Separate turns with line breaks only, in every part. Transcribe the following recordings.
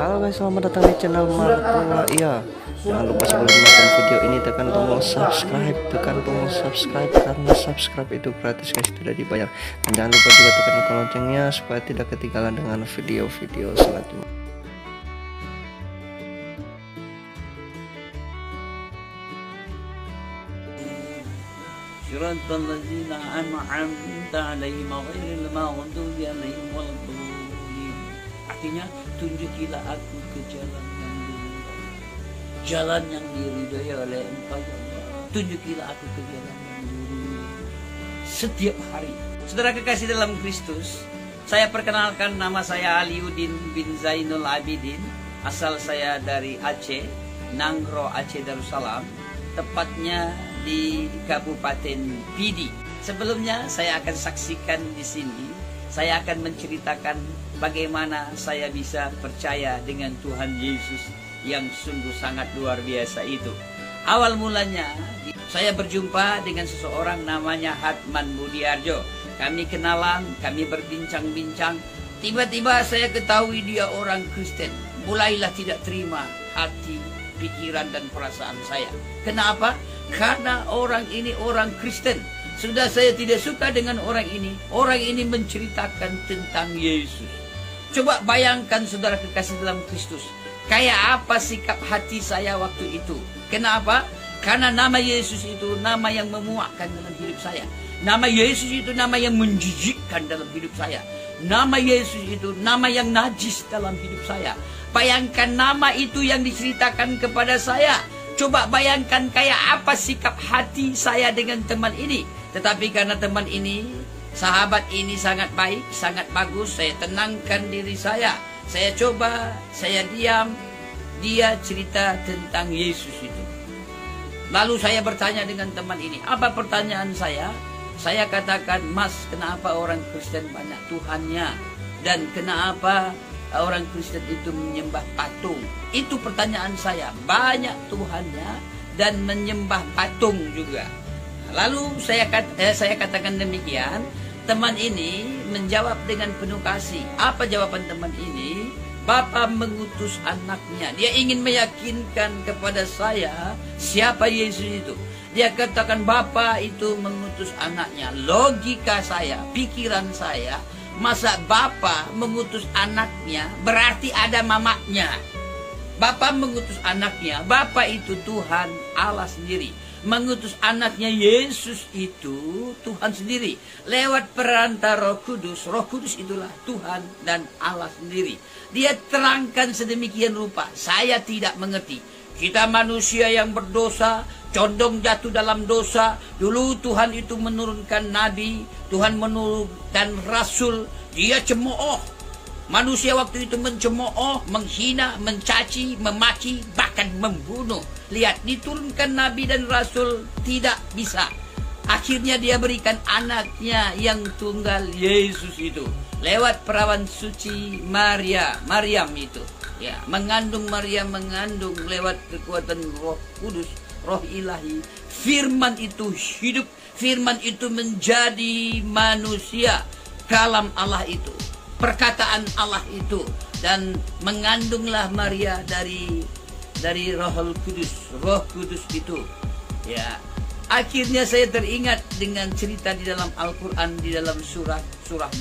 Halo guys, selamat datang di channel Martua. Iya, jangan lupa sebelum menonton video ini tekan tombol subscribe, karena subscribe itu gratis guys, tidak dibayar. Dan jangan lupa juga tekan ikon loncengnya supaya tidak ketinggalan dengan video-video selanjutnya.
Siratal ladzina an'amta 'alaihim ghairil maghdubi 'alaihim waladdallin. Artinya, tunjukilah aku ke jalan yang diridhai. Jalan yang diridhai oleh Engkau ya Allah. Tunjukilah aku ke jalan yang lurus setiap hari. Saudara kekasih dalam Kristus, saya perkenalkan, nama saya Aliuddin bin Zainul Abidin. Asal saya dari Aceh, Nangro, Aceh Darussalam. Tepatnya di Kabupaten Pidi. Sebelumnya saya akan saksikan di sini. Saya akan menceritakan bagaimana saya bisa percaya dengan Tuhan Yesus yang sungguh sangat luar biasa itu. Awal mulanya saya berjumpa dengan seseorang namanya Hatman Budiarjo. Kami kenalan, kami berbincang-bincang. Tiba-tiba saya ketahui dia orang Kristen. Mulailah tidak terima hati, pikiran dan perasaan saya. Kenapa? Karena orang ini orang Kristen. Sudah saya tidak suka dengan orang ini. Orang ini menceritakan tentang Yesus. Coba bayangkan saudara kekasih dalam Kristus, kayak apa sikap hati saya waktu itu. Kenapa? Karena nama Yesus itu nama yang memuakkan dalam hidup saya. Nama Yesus itu nama yang menjijikkan dalam hidup saya. Nama Yesus itu nama yang najis dalam hidup saya. Bayangkan nama itu yang diceritakan kepada saya. Coba bayangkan kayak apa sikap hati saya dengan teman ini. Tetapi karena teman ini, sahabat ini sangat baik, sangat bagus, saya tenangkan diri saya. Saya coba, saya diam. Dia cerita tentang Yesus itu. Lalu saya bertanya dengan teman ini. Apa pertanyaan saya? Saya katakan, Mas, kenapa orang Kristen banyak Tuhannya? Dan kenapa orang Kristen itu menyembah patung? Itu pertanyaan saya. Banyak Tuhannya dan menyembah patung juga. Lalu saya katakan demikian. Teman ini menjawab dengan penuh kasih. Apa jawaban teman ini? Bapa mengutus anaknya. Dia ingin meyakinkan kepada saya siapa Yesus itu. Dia katakan Bapa itu mengutus anaknya. Logika saya, pikiran saya, masa Bapa mengutus anaknya berarti ada mamaknya. Bapa mengutus anaknya. Bapa itu Tuhan Allah sendiri. Mengutus anaknya Yesus itu Tuhan sendiri. Lewat perantara Roh Kudus. Roh Kudus itulah Tuhan dan Allah sendiri. Dia terangkan sedemikian rupa. Saya tidak mengerti. Kita manusia yang berdosa, condong jatuh dalam dosa. Dulu Tuhan itu menurunkan nabi, Tuhan menurunkan rasul. Dia cemooh. Manusia waktu itu mencemooh, menghina, mencaci, memaki, bahkan membunuh. Lihat, diturunkan nabi dan rasul tidak bisa. Akhirnya dia berikan anaknya yang tunggal, Yesus itu. Lewat perawan suci Maryam itu. Ya, Maryam mengandung lewat kekuatan Roh Kudus, Roh Ilahi. Firman itu hidup, firman itu menjadi manusia. Kalam Allah itu, perkataan Allah itu, dan mengandunglah Maria dari Roh Kudus itu. Ya, akhirnya saya teringat dengan cerita di dalam Al-Quran, di dalam surah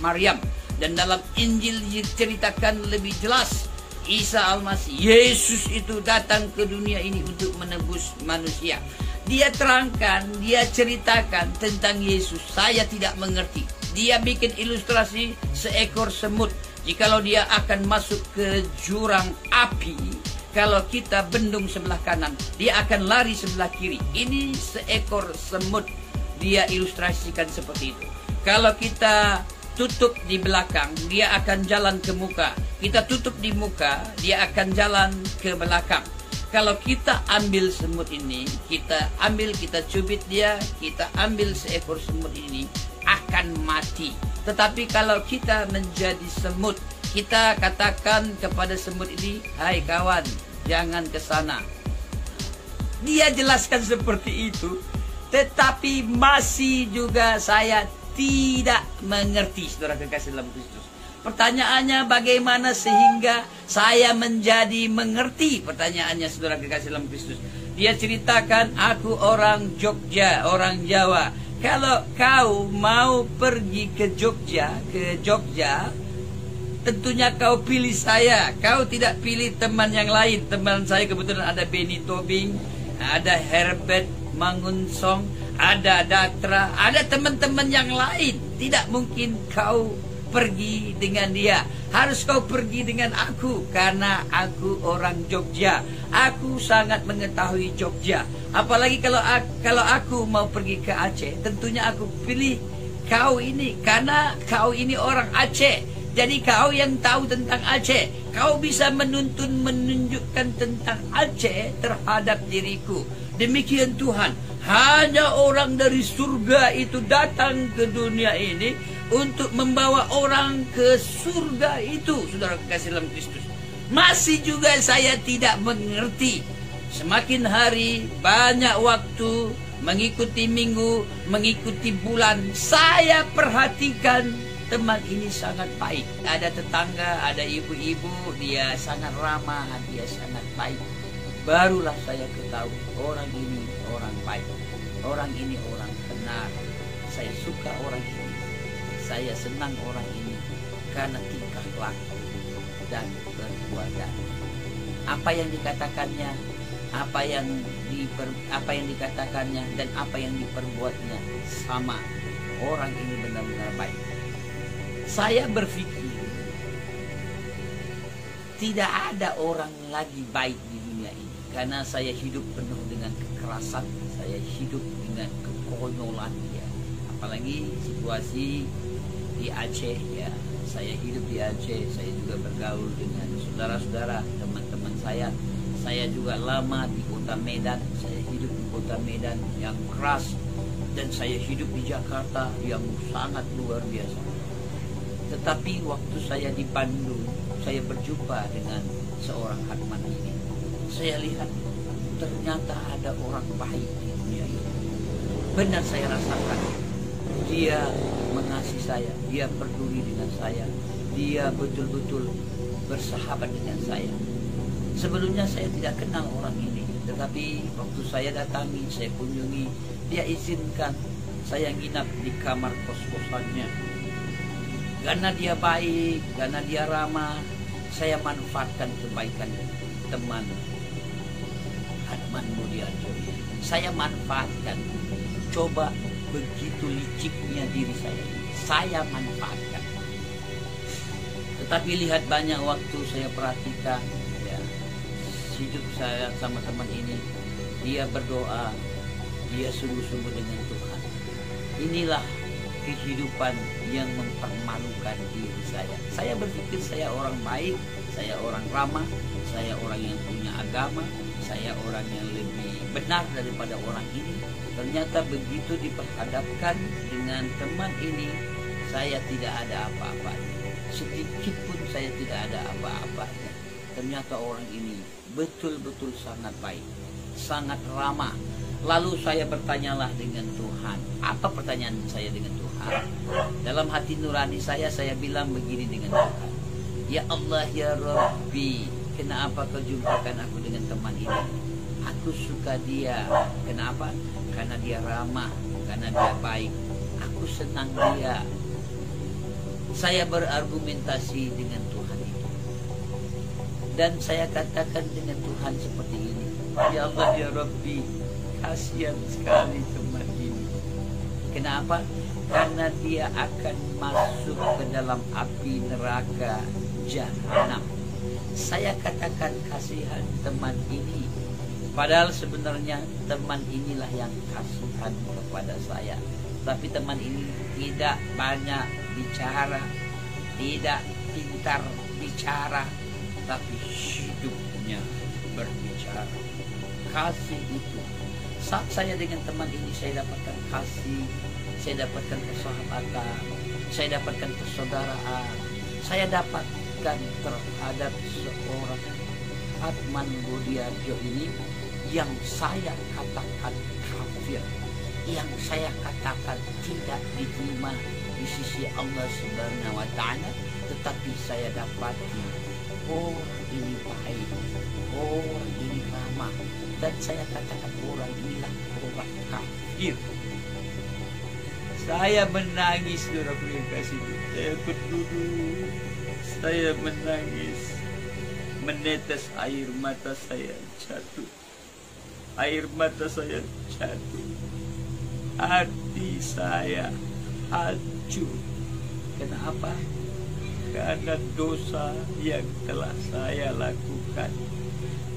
Maryam, dan dalam Injil diceritakan lebih jelas. Isa Al-Masih, Yesus itu datang ke dunia ini untuk menebus manusia. Dia terangkan, dia ceritakan tentang Yesus. Saya tidak mengerti. Dia bikin ilustrasi seekor semut. Jikalau dia akan masuk ke jurang api, kalau kita bendung sebelah kanan, dia akan lari sebelah kiri. Ini seekor semut. Dia ilustrasikan seperti itu. Kalau kita tutup di belakang, dia akan jalan ke muka. Kita tutup di muka, dia akan jalan ke belakang. Kalau kita ambil semut ini, kita cubit dia, kita ambil seekor semut ini, akan mati. Tetapi kalau kita menjadi semut, kita katakan kepada semut ini, hai kawan, jangan ke sana. Dia jelaskan seperti itu, tetapi masih juga saya tidak mengerti, saudara kekasih dalam Kristus. Pertanyaannya, bagaimana sehingga saya menjadi mengerti? Pertanyaannya, saudara kekasih dalam Kristus. Dia ceritakan, aku orang Jogja, orang Jawa. Kalau kau mau pergi ke Jogja, tentunya kau pilih saya. Kau tidak pilih teman yang lain. Teman saya kebetulan ada Benny Tobing, ada Herbert Mangunsong, ada Datra, ada teman-teman yang lain. Tidak mungkin kau pergi dengan dia. Harus kau pergi dengan aku, karena aku orang Jogja. Aku sangat mengetahui Jogja. Apalagi kalau aku mau pergi ke Aceh, tentunya aku pilih kau ini, karena kau ini orang Aceh. Jadi kau yang tahu tentang Aceh. Kau bisa menunjukkan tentang Aceh terhadap diriku. Demikian Tuhan. Hanya orang dari surga itu datang ke dunia ini untuk membawa orang ke surga itu, saudara kekasih dalam Kristus. Masih juga saya tidak mengerti. Semakin hari, banyak waktu, mengikuti minggu, mengikuti bulan, saya perhatikan teman ini sangat baik. Ada tetangga, ada ibu-ibu, dia sangat ramah, dia sangat baik. Barulah saya ketahui, orang ini orang baik. Orang ini orang benar. Saya suka orang ini. Saya senang orang ini karena tingkah laku dan perbuatan. Apa yang dikatakannya, apa yang dikatakannya dan apa yang diperbuatnya sama. Orang ini benar-benar baik. Saya berpikir tidak ada orang lagi baik di dunia ini, karena saya hidup penuh dengan kekerasan, saya hidup dengan kekonyolan ya. Apalagi situasi di Aceh ya. Saya hidup di Aceh, saya juga bergaul dengan saudara-saudara, teman-teman saya. Saya juga lama di kota Medan, saya hidup di kota Medan yang keras, dan saya hidup di Jakarta yang sangat luar biasa. Tetapi waktu saya di Bandung, saya berjumpa dengan seorang Hatman ini. Saya lihat ternyata ada orang baik di dunia ini. Benar saya rasakan. Dia mengasihi saya, dia peduli dengan saya, dia betul-betul bersahabat dengan saya. Sebelumnya saya tidak kenal orang ini, tetapi waktu saya datangi, saya kunjungi, dia izinkan saya nginap di kamar kos-kosannya. Karena dia baik, karena dia ramah, saya manfaatkan kebaikan teman Hatman Mulyadjo. Saya manfaatkan. Coba begitu liciknya diri saya manfaatkan. Tetapi lihat banyak waktu saya perhatikan ya, hidup saya sama teman ini, dia berdoa, dia sungguh-sungguh dengan Tuhan. Inilah kehidupan yang mempermalukan diri saya. Saya berpikir saya orang baik, saya orang ramah, saya orang yang punya agama, saya orang yang lebih benar daripada orang ini. Ternyata begitu diperhadapkan dengan teman ini, saya tidak ada apa-apanya. Sedikit pun saya tidak ada apa-apanya. Ternyata orang ini betul-betul sangat baik, sangat ramah. Lalu saya bertanyalah dengan Tuhan. Apa pertanyaan saya dengan Tuhan? Dalam hati nurani saya bilang begini dengan Tuhan. Ya Allah, ya Rabbi, kenapa kau jumpakan aku dengan teman ini? Aku suka dia. Kenapa? Karena dia ramah, karena dia baik. Aku senang dia. Saya berargumentasi dengan Tuhan itu. Dan saya katakan dengan Tuhan seperti ini. Ya Allah, ya Rabbi, kasihan sekali teman ini. Kenapa? Karena dia akan masuk ke dalam api neraka jahanam. Saya katakan kasihan teman ini. Padahal sebenarnya teman inilah yang kasihan kepada saya. Tapi teman ini tidak banyak bicara, tidak pintar bicara, tapi hidupnya berbicara. Kasih itu. Saat saya dengan teman ini, saya dapatkan kasih, saya dapatkan persahabatan, saya dapatkan persaudaraan, saya dapatkan terhadap seorang Hatman Mulyadjo ini yang saya katakan kafir, yang saya katakan tidak diterima di sisi Allah Subhanahu wa Ta'ala, Tetapi saya dapati orang ini baik, orang ini ramah, dan saya katakan orang inilah orang kafir. Saya menangis, saudaraku yang kasih. Saya berduduk, saya menangis, menetes air mata saya jatuh. Air mata saya jatuh. Hati saya hancur. Kenapa? Karena dosa yang telah saya lakukan.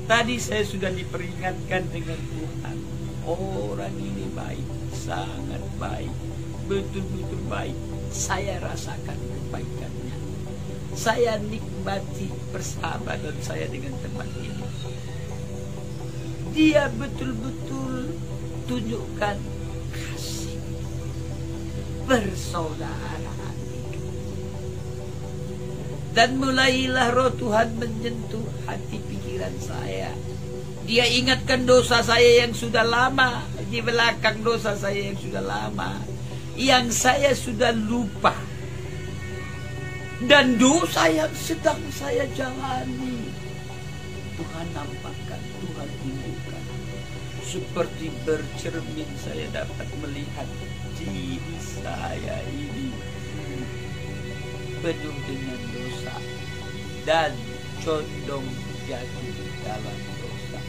Tadi saya sudah diperingatkan dengan Tuhan. Orang ini baik, sangat baik, betul-betul baik. Saya rasakan kebaikannya. Saya nikmati persahabatan saya dengan teman ini. Dia betul-betul tunjukkan kasih persaudaraan. Dan mulailah roh Tuhan menyentuh hati pikiran saya. Dia ingatkan dosa saya yang sudah lama, di belakang dosa saya yang sudah lama, yang saya sudah lupa. Dan dosa yang sedang saya jalani, Tuhan nampakkan, Tuhan tunjukkan. Seperti bercermin saya dapat melihat diri saya ini penuh dengan dosa dan condong jatuh dalam dosa.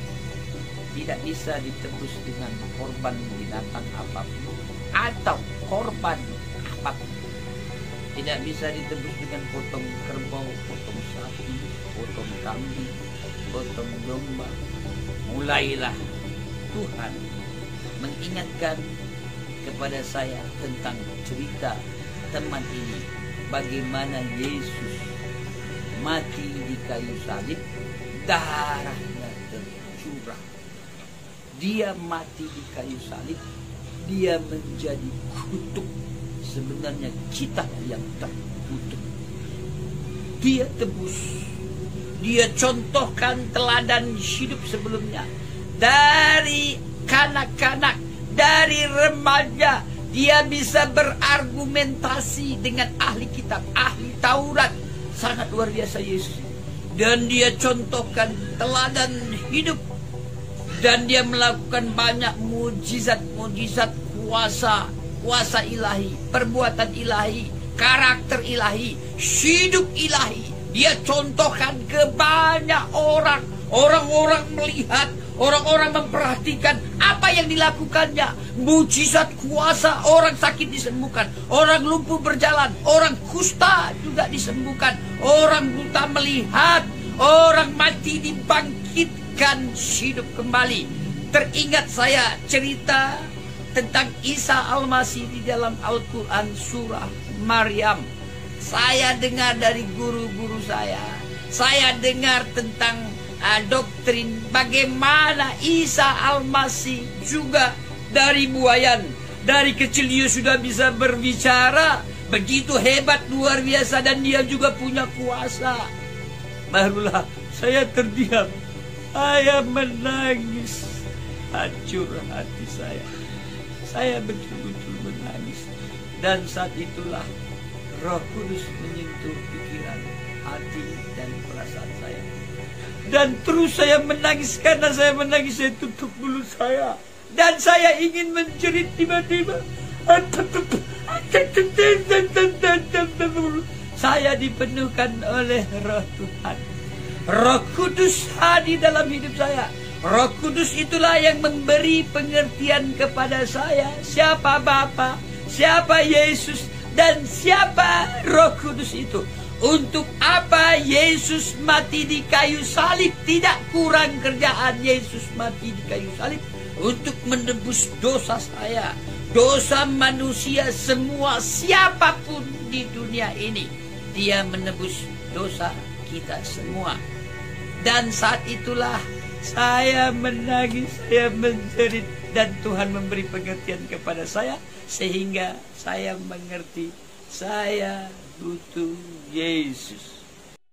Tidak bisa ditebus dengan korban binatang apapun atau korban apapun. Tidak bisa ditebus dengan potong kerbau, potong sapi, potong kambing, potong domba. Mulailah Tuhan mengingatkan kepada saya tentang cerita teman ini, bagaimana Yesus mati di kayu salib, darahnya tercurah. Dia mati di kayu salib, dia menjadi kutuk. Sebenarnya kita yang terkutuk. Dia tebus. Dia contohkan teladan hidup sebelumnya. Dari kanak-kanak, dari remaja, dia bisa berargumentasi dengan ahli kitab, ahli Taurat. Sangat luar biasa Yesus. Dan dia contohkan teladan hidup. Dan dia melakukan banyak mujizat-mujizat, kuasa ilahi, perbuatan ilahi, karakter ilahi, hidup ilahi. Dia contohkan ke banyak orang. Orang-orang melihat, orang-orang memperhatikan apa yang dilakukannya. Mujizat kuasa, orang sakit disembuhkan, orang lumpuh berjalan, orang kusta juga disembuhkan, orang buta melihat, orang mati dibangkitkan hidup kembali. Teringat saya cerita tentang Isa Al-Masih di dalam Al-Quran surah Maryam. Saya dengar dari guru-guru saya. Saya dengar tentang doktrin bagaimana Isa Al-Masih juga dari buayan. Dari kecil dia sudah bisa berbicara. Begitu hebat, luar biasa, dan dia juga punya kuasa. Barulah saya terdiam. Saya menangis. Hancur hati saya. Saya betul-betul menangis. Dan saat itulah Roh Kudus menyentuh pikiran, hati, dan perasaan saya. Dan terus saya menangis. Karena saya menangis, saya tutup mulut saya. Dan saya ingin menjerit tiba-tiba. Saya dipenuhkan oleh Roh Tuhan. Roh Kudus hadir dalam hidup saya. Roh Kudus itulah yang memberi pengertian kepada saya. Siapa Bapa, siapa Yesus, dan siapa Roh Kudus itu. Untuk apa Yesus mati di kayu salib. Tidak kurang kerjaan Yesus mati di kayu salib untuk menebus dosa saya, dosa manusia semua, siapapun di dunia ini. Dia menebus dosa kita semua. Dan saat itulah saya menangis, saya menjerit, dan Tuhan memberi pengertian kepada saya sehingga saya mengerti saya butuh Yesus.